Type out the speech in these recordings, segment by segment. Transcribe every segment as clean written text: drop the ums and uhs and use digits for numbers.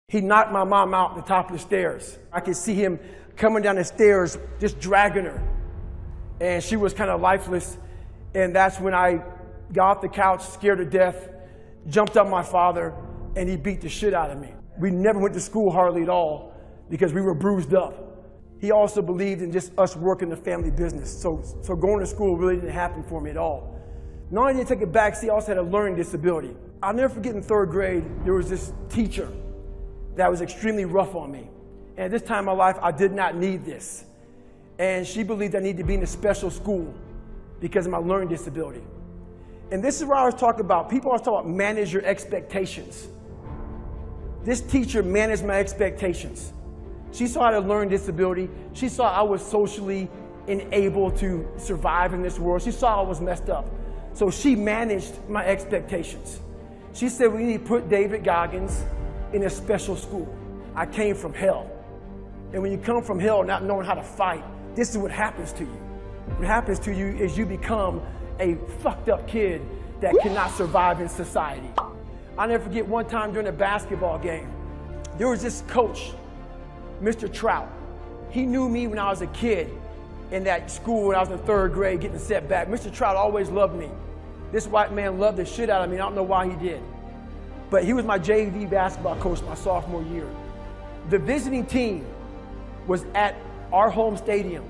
He knocked my mom out the top of the stairs. I could see him coming down the stairs, just dragging her. And she was kind of lifeless. And that's when I got off the couch, scared to death, jumped on my father, and he beat the shit out of me. We never went to school hardly at all because we were bruised up. He also believed in just us working the family business. So going to school really didn't happen for me at all. Not only did I take a backseat, I also had a learning disability. I'll never forget in third grade, there was this teacher that was extremely rough on me. And at this time in my life, I did not need this. And she believed I needed to be in a special school because of my learning disability. And this is where I was talking about, people always talk about manage your expectations. This teacher managed my expectations. She saw I had a learning disability. She saw I was socially unable to survive in this world. She saw I was messed up. So she managed my expectations. She said, we need to put David Goggins in a special school. I came from hell. And when you come from hell not knowing how to fight, this is what happens to you. What happens to you is you become a fucked up kid that cannot survive in society. I'll never forget one time during a basketball game, there was this coach, Mr. Trout. He knew me when I was a kid in that school when I was in third grade getting set back. Mr. Trout always loved me. This white man loved the shit out of me. I don't know why he did. But he was my JV basketball coach my sophomore year. The visiting team was at our home stadium.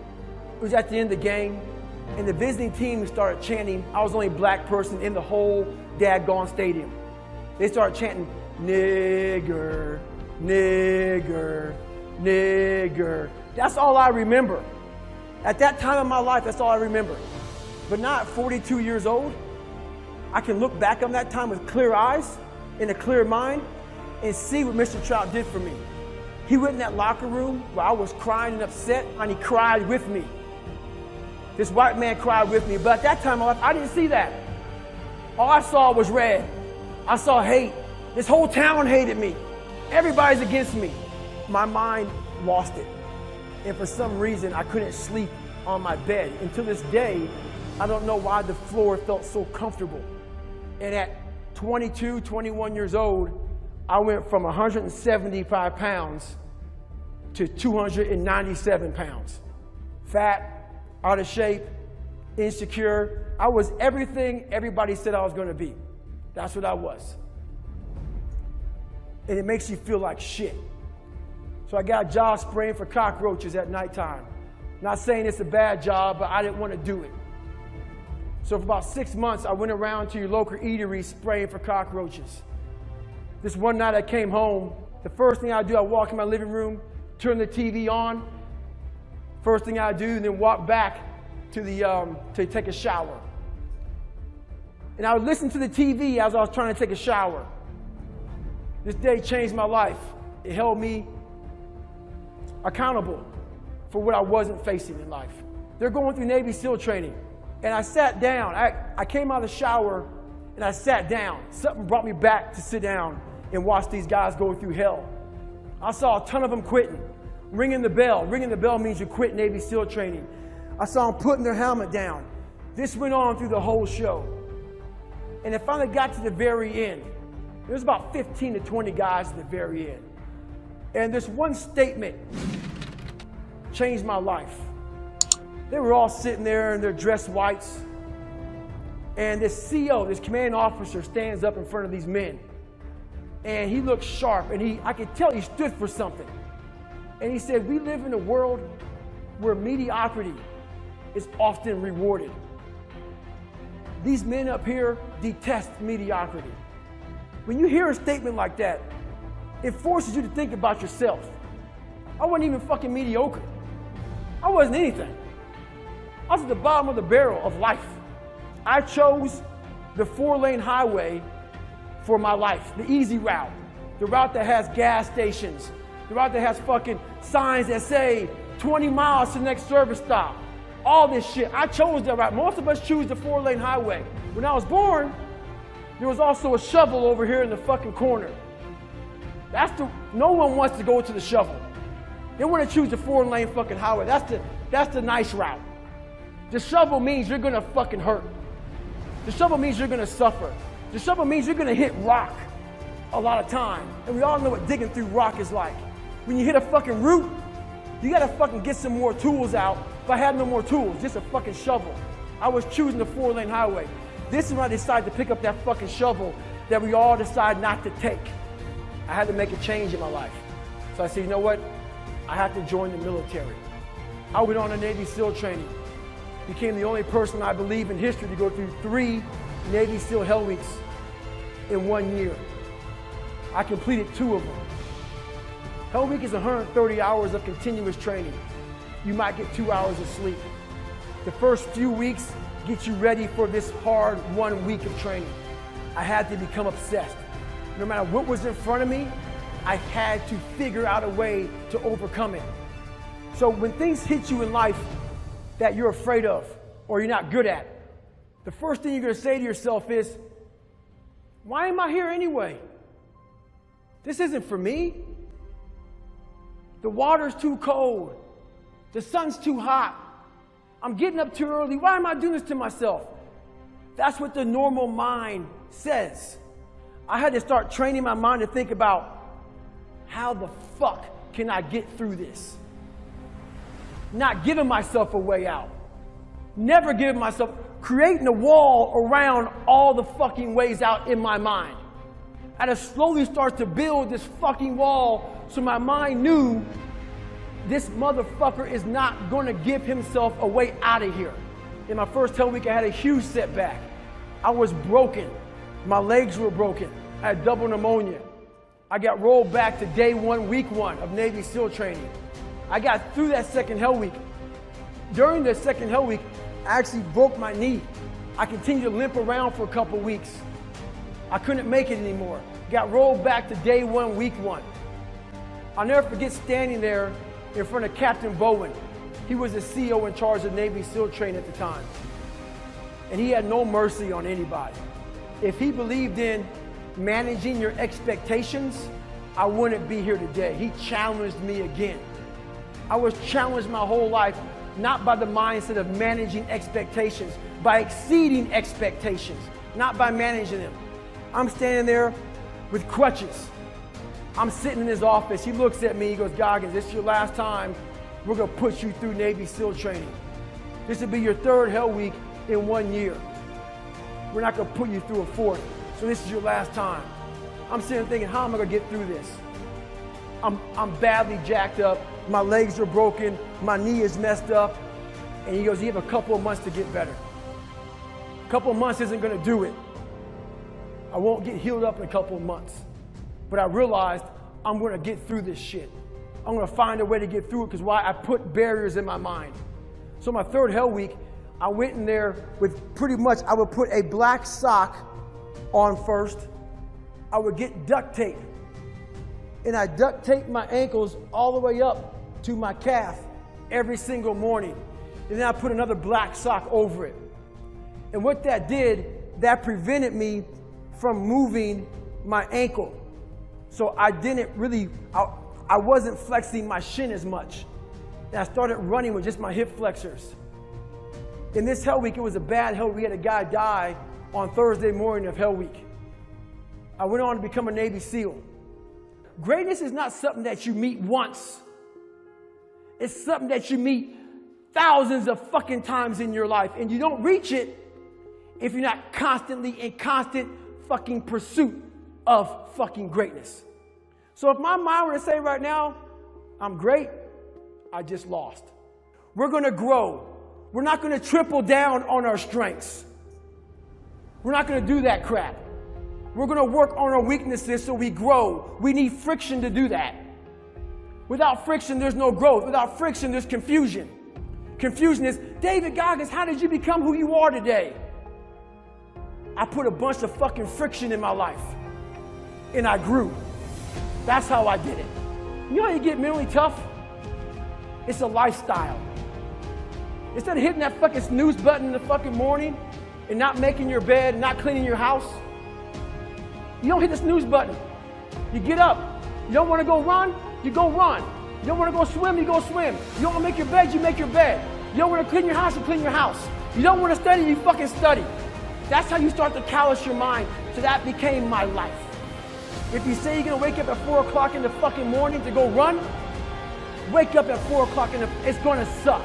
It was at the end of the game, and the visiting team started chanting. I was the only black person in the whole daggone stadium. They started chanting, nigger, nigger, nigger. That's all I remember. At that time in my life, that's all I remember. But now at 42 years old, I can look back on that time with clear eyes and a clear mind and see what Mr. Trout did for me. He went in that locker room where I was crying and upset, and he cried with me. This white man cried with me, but at that time in my life, I didn't see that. All I saw was red. I saw hate. This whole town hated me. Everybody's against me. My mind lost it. And for some reason, I couldn't sleep on my bed. Until this day, I don't know why the floor felt so comfortable. And at 22, 21 years old, I went from 175 pounds to 297 pounds. Fat, out of shape, insecure. I was everything everybody said I was going to be. That's what I was. And it makes you feel like shit. So I got a job spraying for cockroaches at nighttime. Not saying it's a bad job, but I didn't want to do it. So for about 6 months, I went around to your local eatery spraying for cockroaches. This one night I came home, the first thing I do, I walk in my living room, turn the TV on. First thing I do, and then walk back to to take a shower. And I would listen to the TV as I was trying to take a shower. This day changed my life. It held me accountable for what I wasn't facing in life. They're going through Navy SEAL training. And I sat down. I came out of the shower and I sat down. Something brought me back to sit down and watch these guys go through hell. I saw a ton of them quitting, ringing the bell. Ringing the bell means you quit Navy SEAL training. I saw them putting their helmet down. This went on through the whole show. And it finally got to the very end. There was about 15 to 20 guys at the very end. And this one statement changed my life. They were all sitting there in their dress whites. And this CO, this commanding officer, stands up in front of these men. And he looked sharp, and I could tell he stood for something. And he said, we live in a world where mediocrity is often rewarded. These men up here detest mediocrity. When you hear a statement like that, it forces you to think about yourself. I wasn't even fucking mediocre. I wasn't anything. I was at the bottom of the barrel of life. I chose the 4-lane highway for my life, the easy route, the route that has gas stations, the route that has fucking signs that say 20 miles to the next service stop. All this shit. I chose that route. Most of us choose the 4-lane highway. When I was born, there was also a shovel over here in the fucking corner. No one wants to go to the shovel. They want to choose the 4-lane fucking highway. That's the nice route. The shovel means you're gonna fucking hurt. The shovel means you're gonna suffer. The shovel means you're gonna hit rock. a lot of time. And we all know what digging through rock is like. When you hit a fucking root, you gotta fucking get some more tools out. If I had no more tools, just a fucking shovel. I was choosing the 4-lane highway. This is when I decided to pick up that fucking shovel that we all decide not to take. I had to make a change in my life. So I said, you know what? I have to join the military. I went on a Navy SEAL training. Became the only person I believe in history to go through 3 Navy SEAL Hell Weeks in 1 year. I completed 2 of them. Hell Week is 130 hours of continuous training. You might get 2 hours of sleep. The first few weeks get you ready for this hard 1 week of training. I had to become obsessed. No matter what was in front of me, I had to figure out a way to overcome it. So when things hit you in life that you're afraid of or you're not good at, the first thing you're going to say to yourself is, why am I here anyway? This isn't for me. The water's too cold. The sun's too hot. I'm getting up too early. Why am I doing this to myself? That's what the normal mind says. I had to start training my mind to think about, how the fuck can I get through this? Not giving myself a way out. Never giving myself, creating a wall around all the fucking ways out in my mind. I had to slowly start to build this fucking wall so my mind knew this motherfucker is not going to give himself a way out of here. In my first Hell Week, I had a huge setback. I was broken. My legs were broken. I had double pneumonia. I got rolled back to day 1, week 1 of Navy SEAL training. I got through that second Hell Week. During the second Hell Week, I actually broke my knee. I continued to limp around for a couple weeks. I couldn't make it anymore. Got rolled back to day 1, week 1. I'll never forget standing there in front of Captain Bowen. He was the CEO in charge of Navy SEAL training at the time. And he had no mercy on anybody. If he believed in managing your expectations, I wouldn't be here today. He challenged me again. I was challenged my whole life, not by the mindset of managing expectations, by exceeding expectations, not by managing them. I'm standing there with crutches. I'm sitting in his office. He looks at me, he goes, Goggins, this is your last time. We're gonna put you through Navy SEAL training. This will be your 3rd Hell Week in 1 year. We're not gonna put you through a 4th. So this is your last time. I'm sitting there thinking, how am I gonna get through this? I'm badly jacked up. My legs are broken. My knee is messed up. And he goes, you have a couple of months to get better. A couple of months isn't gonna do it. I won't get healed up in a couple of months. But I realized I'm gonna get through this shit. I'm gonna find a way to get through it, because why? I put barriers in my mind. So my 3rd Hell Week, I went in there with pretty much, I would put a black sock on first. I would get duct tape. And I duct taped my ankles all the way up to my calf every single morning. And then I put another black sock over it. And what that did, that prevented me from moving my ankle. So I didn't really, I wasn't flexing my shin as much. And I started running with just my hip flexors. In this Hell Week, it was a bad Hell Week. We had a guy die on Thursday morning of Hell Week. I went on to become a Navy SEAL. Greatness is not something that you meet once. It's something that you meet thousands of fucking times in your life. And you don't reach it if you're not constantly in constant fucking pursuit of fucking greatness. So if my mind were to say right now, I'm great, I just lost. We're gonna grow. We're not gonna triple down on our strengths. We're not gonna do that crap. We're gonna work on our weaknesses so we grow. We need friction to do that. Without friction, there's no growth. Without friction, there's confusion. Confusion is, David Goggins, how did you become who you are today? I put a bunch of fucking friction in my life, and I grew. That's how I did it. You know how you get mentally tough? It's a lifestyle. Instead of hitting that fucking snooze button in the fucking morning and not making your bed and not cleaning your house, you don't hit the snooze button. You get up. You don't want to go run, you go run. You don't want to go swim, you go swim. You don't want to make your bed, you make your bed. You don't want to clean your house, you clean your house. You don't want to study, you fucking study. That's how you start to callous your mind. So that became my life. If you say you're gonna wake up at 4 o'clock in the fucking morning to go run, wake up at 4 o'clock it's gonna suck.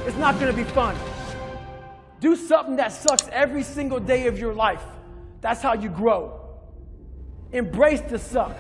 It's not gonna be fun. Do something that sucks every single day of your life. That's how you grow. Embrace the suck.